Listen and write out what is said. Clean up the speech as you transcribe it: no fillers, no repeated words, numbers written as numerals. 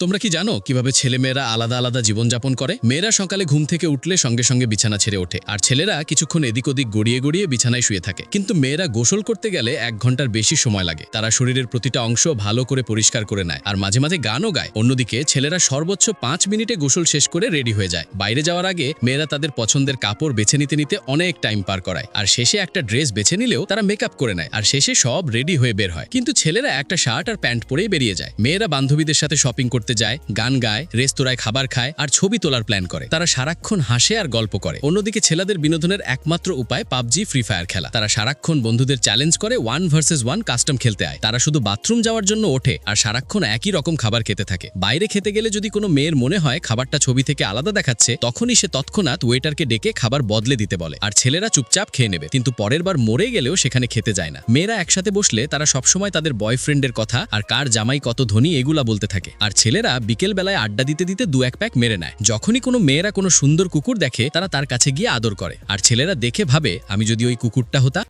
তোমরা কি জানো কিভাবে ছেলেমেয়েরা আলাদা আলাদা জীবনযাপন করে? মেয়েরা সকালে ঘুম থেকে উঠলে সঙ্গে সঙ্গে বিছানা ছেড়ে ওঠে, আর ছেলেরা কিছুক্ষণ এদিক ওদিক গড়িয়ে গড়িয়ে বিছানায় শুয়ে থাকে। কিন্তু মেয়েরা গোসল করতে গেলে 1 ঘন্টার বেশি সময় লাগে। তারা শরীরের প্রতিটা অংশ ভালো করে পরিষ্কার করে নেয়, আর মাঝে মাঝে গানও গায়। অন্যদিকে ছেলেরা সর্বোচ্চ 5 মিনিটে গোসল শেষ করে রেডি হয়ে যায়। বাইরে যাওয়ার আগে মেয়েরা তাদের পছন্দের কাপড় বেছে নিতে নিতে অনেক টাইম পার করায়, আর শেষে একটা ড্রেস বেছে নিলেও তারা মেকআপ করে নেয়, আর শেষে সব রেডি হয়ে বের হয়। কিন্তু ছেলেরা একটা শার্ট আর প্যান্ট পরেই বেরিয়ে যায়। মেয়েরা বান্ধবীদের সাথে শপিং করতে যায়, গান গায়, রেস্তোরাঁয় খাবার খায়, আর ছবি তোলার প্ল্যান করে। তারা সারাক্ষণ হাসে আর গল্প করে। অন্যদিকে ছেলেদের বিনোদনের একমাত্র উপায় পাবজি, ফ্রি ফায়ার খেলা। তারা সারাক্ষণ বন্ধুদের চ্যালেঞ্জ করে 1 ভার্সেস 1 কাস্টম খেলতে আয়। তারা শুধু বাথরুম যাওয়ার জন্য ওঠে আর সারাক্ষণ একই রকম খাবার খেতে থাকে। বাইরে খেতে গেলে যদি কোনো মেয়ের মনে হয় খাবারটা ছবি থেকে আলাদা দেখাচ্ছে, তখনই সে তৎক্ষণাৎ ওয়েটারকে ডেকে খাবার বদলে দিতে বলে, আর ছেলেরা চুপচাপ খেয়ে নেবে, কিন্তু পরের বার মরে গেলেও সেখানে খেতে যায় না। মেয়েরা একসাথে বসলে তারা সবসময় তাদের বয়ফ্রেন্ডের কথা আর কার জামাই কত ধনী এগুলা বলতে থাকে, আর ছেলেরা বিকেল বেলায় আড্ডা দিতে দিতে 2-1 প্যাক মেরে নেয়। যখনই কোনো মেয়েরা কোনো সুন্দর কুকুর দেখে তারা তার কাছে গিয়ে আদর করে, আর ছেলেরা দেখে ভাবে আমি যদি ওই কুকুরটা হতাম।